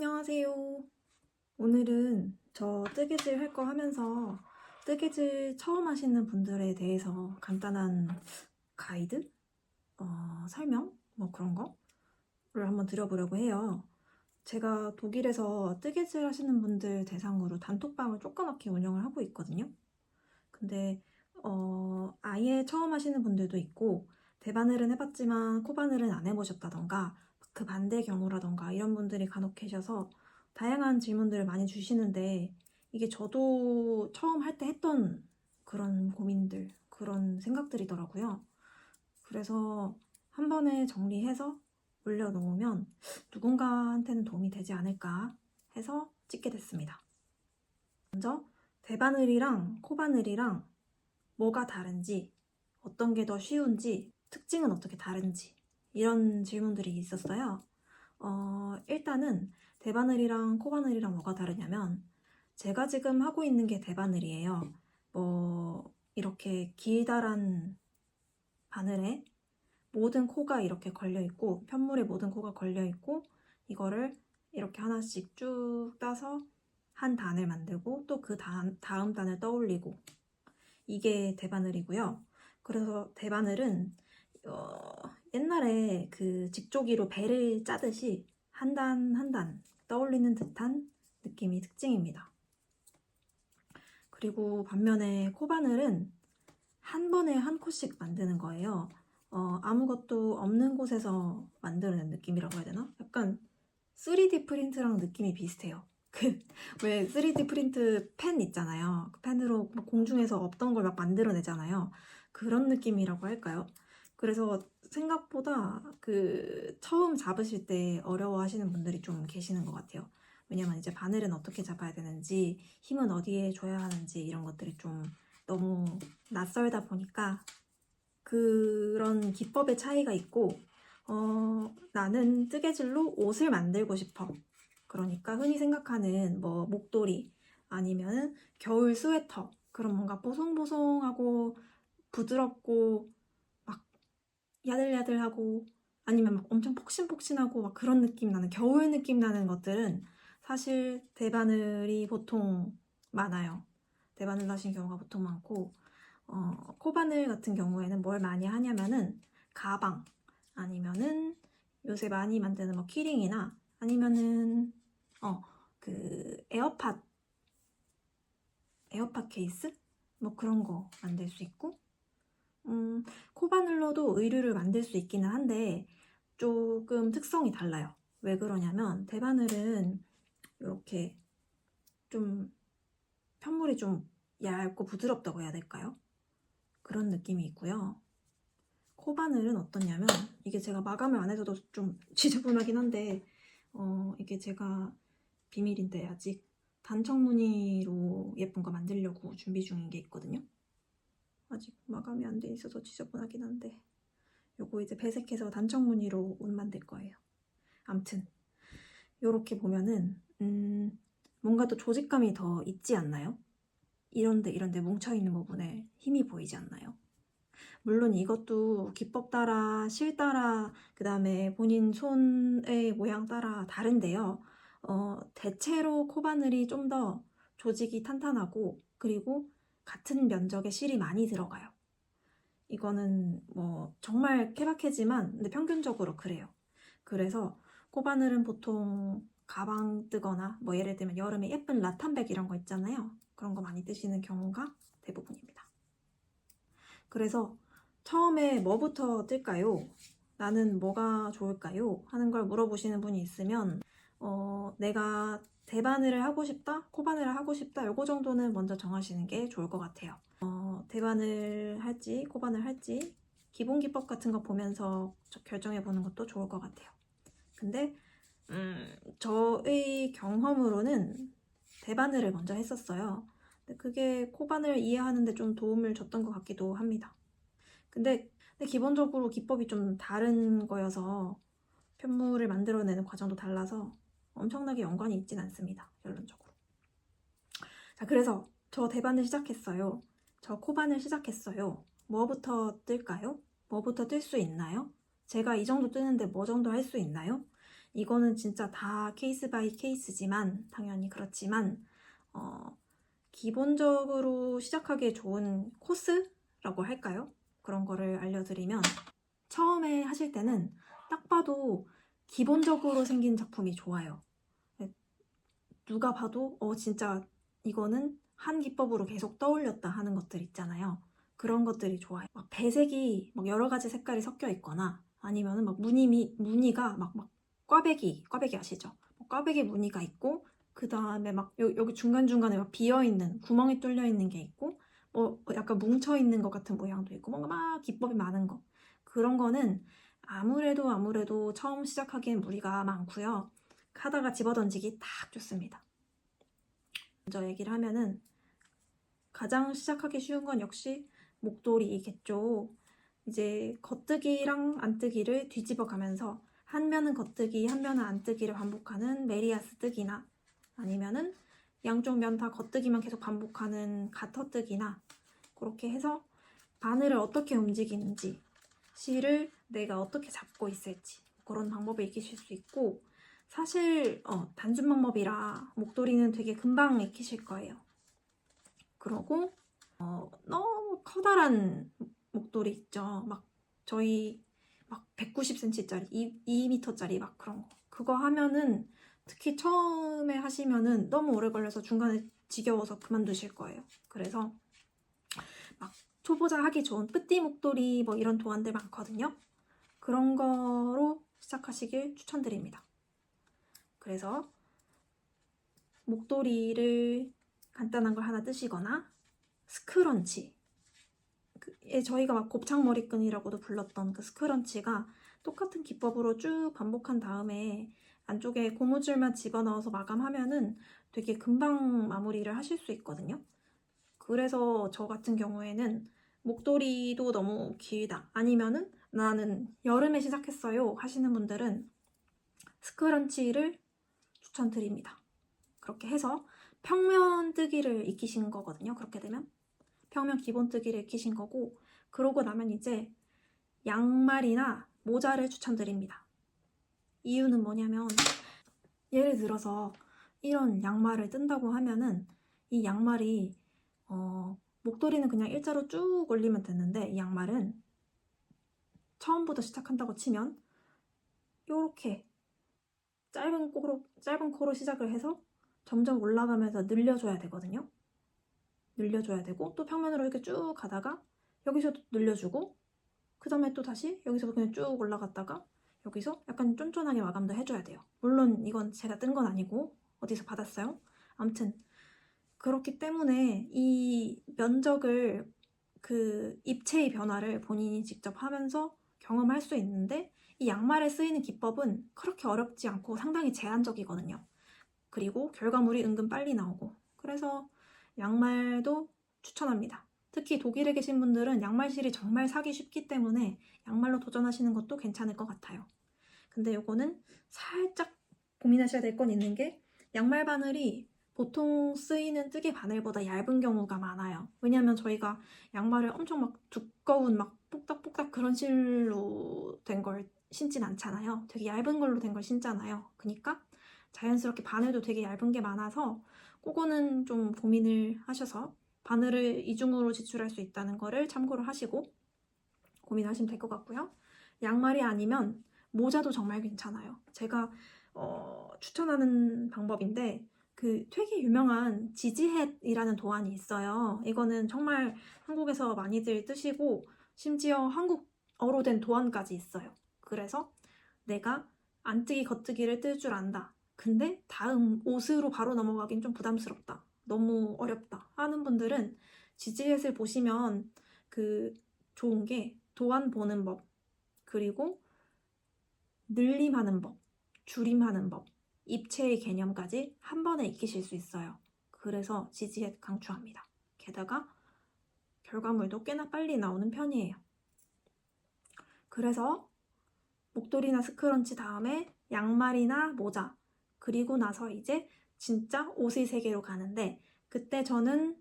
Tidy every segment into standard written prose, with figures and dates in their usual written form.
안녕하세요. 오늘은 저 뜨개질 할 거 하면서 뜨개질 처음 하시는 분들에 대해서 간단한 가이드? 설명? 뭐 그런 거를 한번 드려보려고 해요. 제가 독일에서 뜨개질 하시는 분들 대상으로 단톡방을 조그맣게 운영을 하고 있거든요. 근데 아예 처음 하시는 분들도 있고 대바늘은 해봤지만 코바늘은 안 해보셨다던가 그 반대 경우라던가 이런 분들이 간혹 계셔서 다양한 질문들을 많이 주시는데 이게 저도 처음 할 때 했던 그런 고민들, 그런 생각들이더라고요. 그래서 한 번에 정리해서 올려놓으면 누군가한테는 도움이 되지 않을까 해서 찍게 됐습니다. 먼저 대바늘이랑 코바늘이랑 뭐가 다른지, 어떤 게 더 쉬운지, 특징은 어떻게 다른지 이런 질문들이 있었어요. 일단은 대바늘이랑 코바늘이랑 뭐가 다르냐면 제가 지금 하고 있는 게 대바늘이에요. 이렇게 길다란 바늘에 모든 코가 이렇게 걸려있고 편물에 모든 코가 걸려있고 이거를 이렇게 하나씩 쭉 따서 한 단을 만들고 또 그 다음 단을 떠올리고 이게 대바늘이고요. 그래서 대바늘은 옛날에 그 직조기로 배를 짜듯이 한 단 한 단 떠올리는 듯한 느낌이 특징입니다. 그리고 반면에 코바늘은 한 번에 한 코씩 만드는 거예요. 아무것도 없는 곳에서 만드는 느낌이라고 해야 되나? 약간 3D 프린트랑 느낌이 비슷해요. 왜 3D 프린트 펜 있잖아요. 그 펜으로 공중에서 없던 걸 막 만들어내잖아요. 그런 느낌이라고 할까요? 그래서 생각보다 처음 잡으실 때 어려워하시는 분들이 좀 계시는 것 같아요. 왜냐면 이제 바늘은 어떻게 잡아야 되는지, 힘은 어디에 줘야 하는지 이런 것들이 좀 너무 낯설다 보니까 그런 기법의 차이가 있고 나는 뜨개질로 옷을 만들고 싶어. 그러니까 흔히 생각하는 뭐 목도리 아니면 겨울 스웨터 그런 뭔가 보송보송하고 부드럽고 막 야들야들하고 아니면 막 엄청 폭신폭신하고 막 그런 느낌 나는 겨울 느낌 나는 것들은 사실 대바늘이 보통 많아요. 대바늘 하신 경우가 보통 많고 코바늘 같은 경우에는 뭘 많이 하냐면은 가방 아니면은 요새 많이 만드는 뭐 키링이나 아니면은 에어팟 케이스 뭐 그런 거 만들 수 있고 코바늘로도 의류를 만들 수 있기는 한데 조금 특성이 달라요. 왜 그러냐면 대바늘은 이렇게 좀 편물이 좀 얇고 부드럽다고 해야 될까요? 그런 느낌이 있고요. 코바늘은 어떠냐면 이게 제가 마감을 안 해서도 좀 지저분하긴 한데 이게 제가 비밀인데 아직 단청 무늬로 예쁜 거 만들려고 준비 중인 게 있거든요. 아직 마감이 안 돼 있어서 지저분하긴 한데 요거 이제 배색해서 단청 무늬로 옷 만들 거예요. 암튼 요렇게 보면은 뭔가 또 조직감이 더 있지 않나요? 이런데 뭉쳐있는 부분에 힘이 보이지 않나요? 물론 이것도 기법 따라, 실 따라, 그 다음에 본인 손의 모양 따라 다른데요. 대체로 코바늘이 좀 더 조직이 탄탄하고 그리고 같은 면적의 실이 많이 들어가요. 이거는 뭐 정말 케바케지만 근데 평균적으로 그래요. 그래서 코바늘은 보통 가방 뜨거나 뭐 예를 들면 여름에 예쁜 라탄백 이런 거 있잖아요. 그런 거 많이 뜨시는 경우가 대부분입니다. 그래서 처음에 뭐부터 뜰까요? 나는 뭐가 좋을까요? 하는 걸 물어보시는 분이 있으면 내가 대바늘을 하고 싶다? 코바늘을 하고 싶다? 요거 정도는 먼저 정하시는 게 좋을 것 같아요. 대바늘 할지 코바늘 할지 기본 기법 같은 거 보면서 결정해 보는 것도 좋을 것 같아요. 근데 저의 경험으로는 대바늘을 먼저 했었어요. 근데 그게 코바늘 이해하는데 좀 도움을 줬던 것 같기도 합니다. 근데 기본적으로 기법이 좀 다른 거여서 편물을 만들어내는 과정도 달라서 엄청나게 연관이 있진 않습니다. 결론적으로. 자, 그래서 저 대바늘 시작했어요. 저 코바늘 시작했어요. 뭐부터 뜰까요? 뭐부터 뜰 수 있나요? 제가 이 정도 뜨는데 뭐 정도 할 수 있나요? 이거는 진짜 다 케이스 바이 케이스지만 당연히 그렇지만 기본적으로 시작하기에 좋은 코스라고 할까요? 그런 거를 알려드리면 처음에 하실 때는 딱 봐도 기본적으로 생긴 작품이 좋아요. 누가 봐도 진짜 이거는 한 기법으로 계속 떠올렸다 하는 것들 있잖아요. 그런 것들이 좋아요. 막 배색이 막 여러 가지 색깔이 섞여 있거나 아니면은 막 무늬가 막 꽈배기 아시죠? 꽈배기 무늬가 있고 그 다음에 막 여기 중간중간에 막 비어있는 구멍이 뚫려 있는 게 있고 뭐 약간 뭉쳐있는 것 같은 모양도 있고 뭔가 막 기법이 많은 거 그런 거는 아무래도 처음 시작하기엔 무리가 많고요. 하다가 집어던지기 딱 좋습니다. 먼저 얘기를 하면은 가장 시작하기 쉬운 건 역시 목도리겠죠. 이제 겉뜨기랑 안뜨기를 뒤집어 가면서 한 면은 겉뜨기, 한 면은 안뜨기를 반복하는 메리아스 뜨기나 아니면은 양쪽 면 다 겉뜨기만 계속 반복하는 가터뜨기나 그렇게 해서 바늘을 어떻게 움직이는지 실을 내가 어떻게 잡고 있을지 그런 방법을 익히실 수 있고 사실 단순 방법이라 목도리는 되게 금방 익히실 거예요. 그러고 너무 커다란 목도리 있죠. 막 저희 막 190cm짜리, 2m짜리 막 그런 거. 그거 하면은 특히 처음에 하시면은 너무 오래 걸려서 중간에 지겨워서 그만두실 거예요. 그래서 막 초보자 하기 좋은 뿌띠 목도리 뭐 이런 도안들 많거든요. 그런 거로 시작하시길 추천드립니다. 그래서 목도리를 간단한 걸 하나 뜨시거나 스크런치 저희가 막 곱창머리끈이라고도 불렀던 그 스크런치가 똑같은 기법으로 쭉 반복한 다음에 안쪽에 고무줄만 집어넣어서 마감하면은 되게 금방 마무리를 하실 수 있거든요. 그래서 저 같은 경우에는 목도리도 너무 길다 아니면은 나는 여름에 시작했어요 하시는 분들은 스크런치를 추천드립니다. 그렇게 해서 평면 뜨기를 익히신 거거든요. 그렇게 되면 평면 기본 뜨기를 익히신 거고 그러고 나면 이제 양말이나 모자를 추천드립니다. 이유는 뭐냐면 예를 들어서 이런 양말을 뜬다고 하면은 이 양말이 목도리는 그냥 일자로 쭉 올리면 되는데 이 양말은 처음부터 시작한다고 치면 이렇게 짧은 코로 시작을 해서 점점 올라가면서 늘려줘야 되거든요. 늘려줘야 되고 또 평면으로 이렇게 쭉 가다가 여기서도 늘려주고 그 다음에 또 다시 여기서 그냥 쭉 올라갔다가 여기서 약간 쫀쫀하게 마감도 해줘야 돼요. 물론 이건 제가 뜬 건 아니고 어디서 받았어요. 아무튼 그렇기 때문에 이 면적을 그 입체의 변화를 본인이 직접 하면서 경험할 수 있는데 이 양말에 쓰이는 기법은 그렇게 어렵지 않고 상당히 제한적이거든요. 그리고 결과물이 은근 빨리 나오고 그래서 양말도 추천합니다. 특히 독일에 계신 분들은 양말실이 정말 사기 쉽기 때문에 양말로 도전하시는 것도 괜찮을 것 같아요. 근데 요거는 살짝 고민하셔야 될 건 있는 게 양말 바늘이 보통 쓰이는 뜨개 바늘보다 얇은 경우가 많아요. 왜냐면 저희가 양말을 엄청 막 두꺼운 막 뽁닥뽁닥 그런 실로 된 걸 신진 않잖아요. 되게 얇은 걸로 된 걸 신잖아요. 그러니까 자연스럽게 바늘도 되게 얇은 게 많아서 그거는 좀 고민을 하셔서 바늘을 이중으로 지출할 수 있다는 거를 참고를 하시고 고민하시면 될 것 같고요. 양말이 아니면 모자도 정말 괜찮아요. 제가 추천하는 방법인데 그 되게 유명한 지지햇이라는 도안이 있어요. 이거는 정말 한국에서 많이들 뜨시고 심지어 한국어로 된 도안까지 있어요. 그래서 내가 안뜨기 겉뜨기를 뜰 줄 안다. 근데 다음 옷으로 바로 넘어가긴 좀 부담스럽다. 너무 어렵다 하는 분들은 지지햇을 보시면 그 좋은 게 도안 보는 법, 그리고 늘림하는 법, 줄임하는 법, 입체의 개념까지 한 번에 익히실 수 있어요. 그래서 지지햇 강추합니다. 게다가 결과물도 꽤나 빨리 나오는 편이에요. 그래서 목도리나 스크런치 다음에 양말이나 모자, 그리고 나서 이제 진짜 옷의 세계로 가는데 그때 저는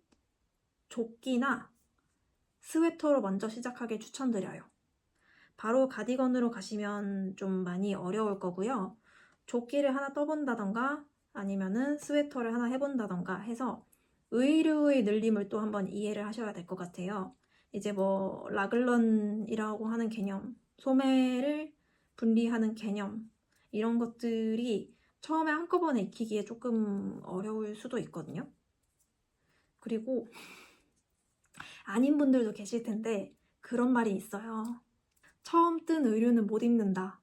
조끼나 스웨터로 먼저 시작하길 추천드려요. 바로 가디건으로 가시면 좀 많이 어려울 거고요. 조끼를 하나 떠본다던가 아니면은 스웨터를 하나 해본다던가 해서 의류의 늘림을 또 한번 이해를 하셔야 될 것 같아요. 이제 뭐 라글런이라고 하는 개념, 소매를 분리하는 개념, 이런 것들이 처음에 한꺼번에 익히기에 조금 어려울 수도 있거든요. 그리고 아닌 분들도 계실 텐데 그런 말이 있어요. 처음 뜬 의류는 못 입는다.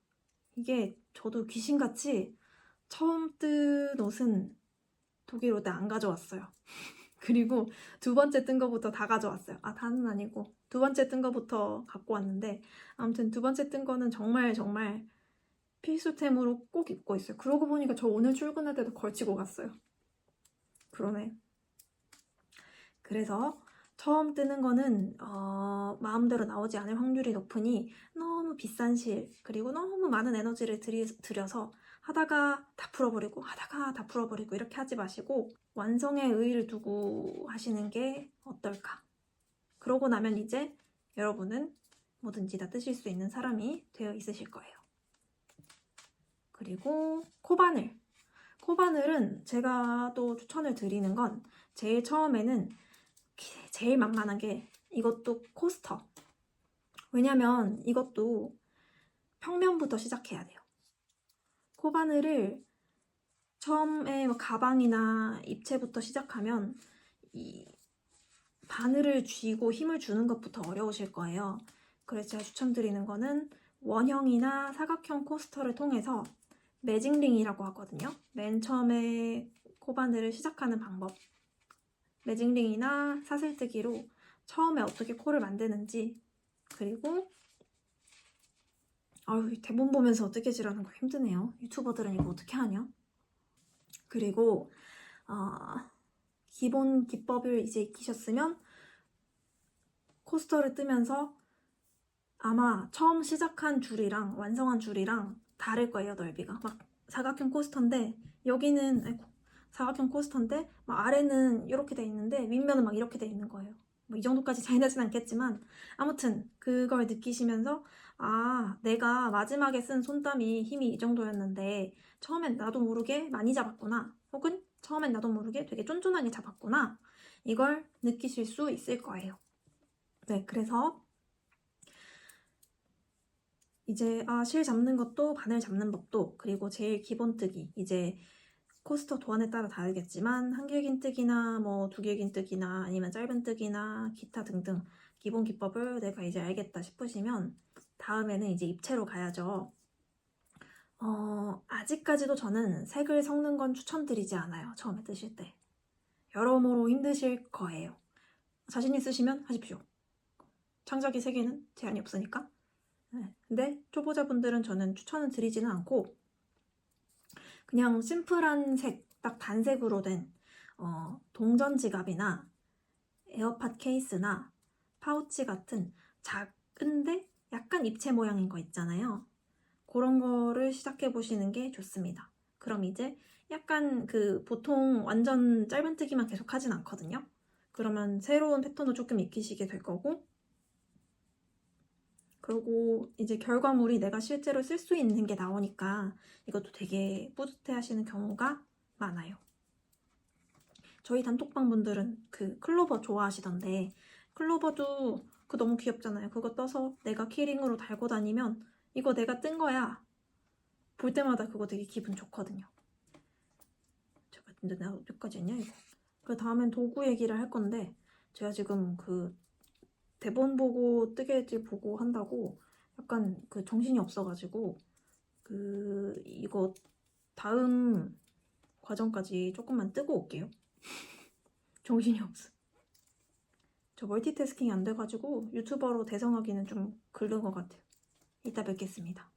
이게 저도 귀신같이 처음 뜬 옷은 독일 옷에 안 가져왔어요. 그리고 두 번째 뜬 거부터 다 가져왔어요. 아, 다는 아니고 두 번째 뜬 거부터 갖고 왔는데 아무튼 두 번째 뜬 거는 정말 필수템으로 꼭 입고 있어요. 그러고 보니까 저 오늘 출근할 때도 걸치고 갔어요. 그러네. 그래서 처음 뜨는 거는 마음대로 나오지 않을 확률이 높으니 너무 비싼 실 그리고 너무 많은 에너지를 들여서 하다가 다 풀어버리고 하다가 다 풀어버리고 이렇게 하지 마시고 완성의 의의를 두고 하시는 게 어떨까. 그러고 나면 이제 여러분은 뭐든지 다 뜨실 수 있는 사람이 되어 있으실 거예요. 그리고 코바늘. 코바늘은 제가 또 추천을 드리는 건 제일 처음에는 제일 만만한 게 이것도 코스터. 왜냐면 이것도 평면부터 시작해야 돼요. 코바늘을 처음에 뭐 가방이나 입체부터 시작하면 이 바늘을 쥐고 힘을 주는 것부터 어려우실 거예요. 그래서 제가 추천드리는 거는 원형이나 사각형 코스터를 통해서 매직링이라고 하거든요. 맨 처음에 코바늘을 시작하는 방법. 매직링이나 사슬뜨기로 처음에 어떻게 코를 만드는지 그리고 대본 보면서 어떻게 지라는 거 힘드네요. 유튜버들은 이거 어떻게 하냐? 그리고 기본 기법을 이제 익히셨으면 코스터를 뜨면서 아마 처음 시작한 줄이랑 완성한 줄이랑 다를 거예요. 넓이가 막 사각형 코스터인데 여기는 사각형 코스터인데 막 아래는 이렇게 돼 있는데 윗면은 막 이렇게 돼 있는 거예요. 뭐 이 정도까지 차이 나진 않겠지만 아무튼 그걸 느끼시면서 아, 내가 마지막에 쓴 손땀이 힘이 이 정도였는데 처음엔 나도 모르게 많이 잡았구나. 혹은 처음엔 나도 모르게 되게 쫀쫀하게 잡았구나. 이걸 느끼실 수 있을 거예요. 네, 그래서 이제 실 잡는 것도 바늘 잡는 법도 그리고 제일 기본뜨기 이제 코스터 도안에 따라 다르겠지만 한길긴 뜨기나 뭐 두길긴 뜨기나 아니면 짧은 뜨기나 기타 등등 기본 기법을 내가 이제 알겠다 싶으시면 다음에는 이제 입체로 가야죠. 아직까지도 저는 색을 섞는 건 추천드리지 않아요. 처음에 뜨실 때. 여러모로 힘드실 거예요. 자신 있으시면 하십시오. 창작의 세계는 제한이 없으니까. 네. 근데 초보자분들은 저는 추천을 드리지는 않고 그냥 심플한 색, 딱 단색으로 된 동전 지갑이나 에어팟 케이스나 파우치 같은 작은데 약간 입체 모양인 거 있잖아요. 그런 거를 시작해 보시는 게 좋습니다. 그럼 이제 약간 보통 완전 짧은뜨기만 계속 하진 않거든요. 그러면 새로운 패턴도 조금 익히시게 될 거고 그리고 이제 결과물이 내가 실제로 쓸 수 있는 게 나오니까 이것도 되게 뿌듯해 하시는 경우가 많아요. 저희 단톡방 분들은 클로버 좋아하시던데 클로버도 너무 귀엽잖아요. 그거 떠서 내가 키링으로 달고 다니면 이거 내가 뜬 거야. 볼 때마다 그거 되게 기분 좋거든요. 제가 근데 내가 어디까지 했냐 이거. 그 다음엔 도구 얘기를 할 건데 제가 지금 대본 보고 뜨개질 보고 한다고 약간 정신이 없어가지고 이거 다음 과정까지 조금만 뜨고 올게요. 정신이 없어. 저 멀티태스킹이 안 돼가지고 유튜버로 대성하기는 좀 그른 것 같아요. 이따 뵙겠습니다.